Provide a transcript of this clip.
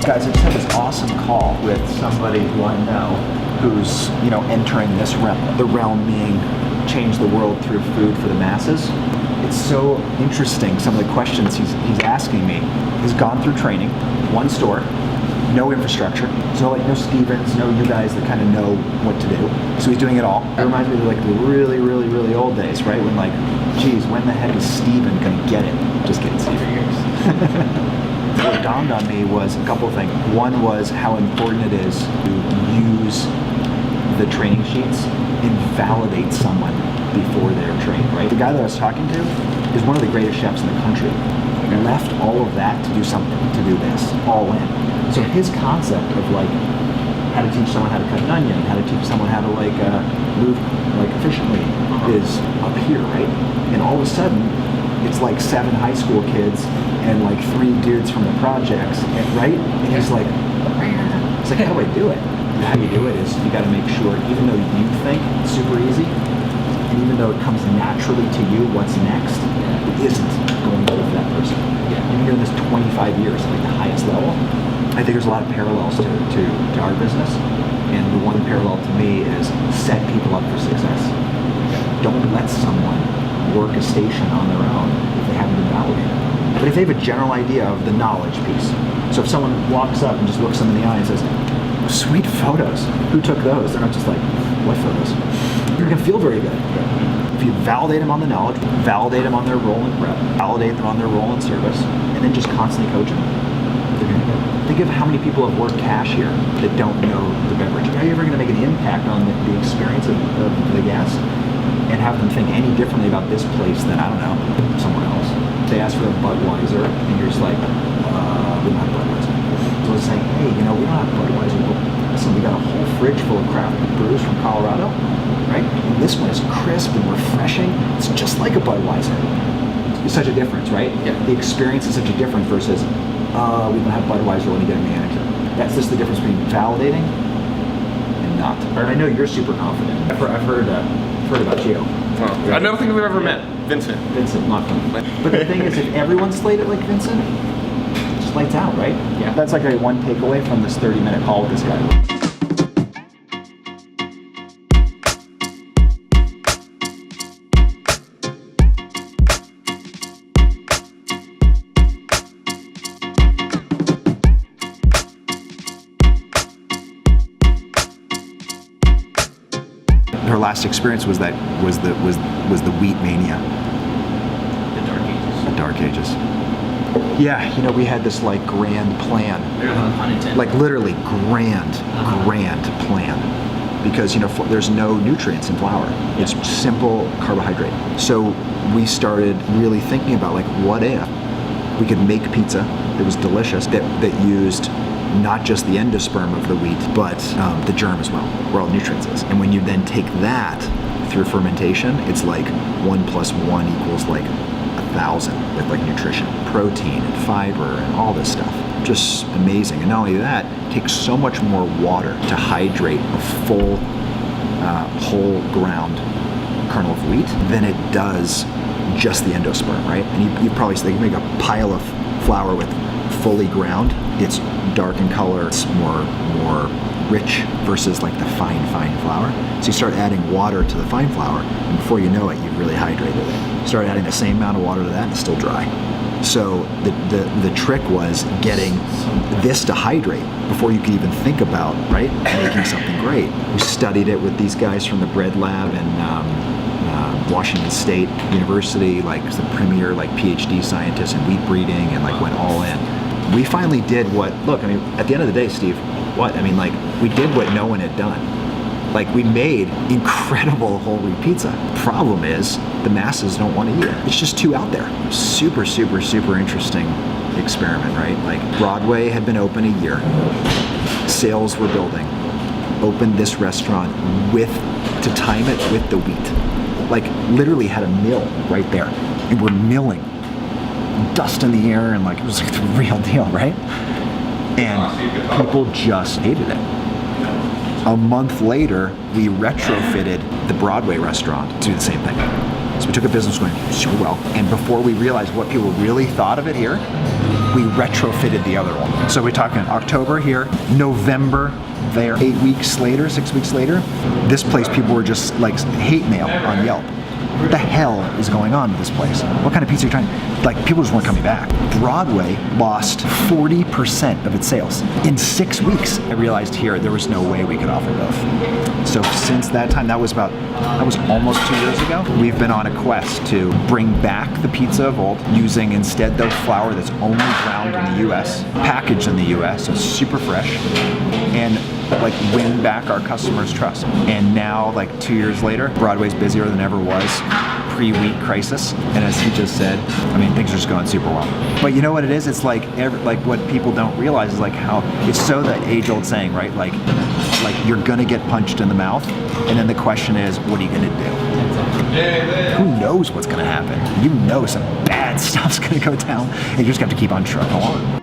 Guys, I just had this awesome call with somebody who I know who's, entering this realm. The realm being change the world through food for the masses. It's so interesting, some of the questions he's asking me. He's gone through training, one store, no infrastructure, so no Stevens, no you guys that kind of know what to do. So he's doing it all. It reminds me of the really, really, really old days, right? When geez, when the heck is Steven gonna get it? Just kidding, Steven. What dawned on me was a couple of things. One was how important it is to use the training sheets and validate someone before they're trained, right? The guy that I was talking to is one of the greatest chefs in the country. He left all of that to do something, to do this, all in. So his concept of how to teach someone how to cut an onion, how to teach someone how to move efficiently is up here, right? And all of a sudden, it's 7 high school kids and 3 dudes from the projects, right? And he's like, how do I do it? And how you do it is you got to make sure, even though you think it's super easy, and even though it comes naturally to you, what's next, it isn't going to for that person. You've been doing this 25 years at the highest level. I think there's a lot of parallels to our business, and the one parallel to me is set people up for success. Don't let someone work a station on their own if they haven't been validated. But if they have a general idea of the knowledge piece, so if someone walks up and just looks them in the eye and says, sweet photos, who took those? They're not just what photos? You're gonna feel very good. If you validate them on the knowledge, validate them on their role in prep, validate them on their role in service, and then just constantly coach them, they're gonna go. Think of how many people have worked cashier that don't know the beverage. Are you ever gonna make an impact on the experience of the guest? And have them think any differently about this place than, I don't know, somewhere else. They ask for a Budweiser, and you're just we don't have Budweiser. So it's saying, hey, we don't have Budweiser. Well, listen, we got a whole fridge full of craft brews from Colorado, right? And this one is crisp and refreshing. It's just like a Budweiser. It's such a difference, right? Yeah. The experience is such a difference versus, we don't have Budweiser, let me get a manager. That's just the difference between validating and not. And I know you're super confident. I've heard about you. Well, I don't think we've ever met. Vincent, Lachlan. But the thing is, if everyone slayed it like Vincent, it just lights out, right? Yeah. That's a one takeaway from this 30-minute call with this guy. Her last experience was the wheat mania. The dark ages. Yeah, we had this grand plan. Literally grand plan. Because there's no nutrients in flour. It's simple carbohydrate. So we started really thinking about what if we could make pizza that was delicious, that used not just the endosperm of the wheat, but the germ as well, where all the nutrients is. And when you then take that through fermentation, it's 1 + 1 equals 1,000 with nutrition, protein and fiber and all this stuff. Just amazing. And not only that, it takes so much more water to hydrate a full whole ground kernel of wheat than it does just the endosperm, right? And you probably say you make a pile of flour with fully ground, it's dark in color, it's more rich versus the fine flour. So you start adding water to the fine flour, and before you know it, you've really hydrated it. You start adding the same amount of water to that, and it's still dry. So the trick was getting this to hydrate before you could even think about, right, making something great. We studied it with these guys from the bread lab and Washington State University, the premier PhD scientists in wheat breeding, and went all in. We finally did at the end of the day, Steve, we did what no one had done. We made incredible whole wheat pizza. Problem is, the masses don't want to eat it. It's just too out there. Super, super, super interesting experiment, right? Broadway had been open a year. Sales were building. Opened this restaurant to time it with the wheat. Literally had a mill right there. And we're milling. Dust in the air, and it was the real deal, right? And people just hated it. A month later, we retrofitted the Broadway restaurant to do the same thing. So we took a business going super well, and before we realized what people really thought of it here, we retrofitted the other one. So we're talking October here, November there, 8 weeks later, 6 weeks later, this place people were just like hate mail on Yelp. What the hell is going on with this place? What kind of pizza are you trying? Like, people just weren't coming back. Broadway lost 40% of its sales in 6 weeks. I realized here there was no way we could offer both. So since that time, that was almost 2 years ago, we've been on a quest to bring back the pizza of old, using instead the flour that's only ground in the US, packaged in the US, so it's super fresh, and like win back our customers' trust. And now, like 2 years later, Broadway's busier than ever was, pre-wheat crisis. And as he just said, I mean, things are just going super well. But you know what it is? It's like what people don't realize is like how it's so that age-old saying, right? Like you're gonna get punched in the mouth, and then the question is, what are you gonna do? Who knows what's gonna happen? You know some bad stuff's gonna go down, and you just have to keep on trucking along.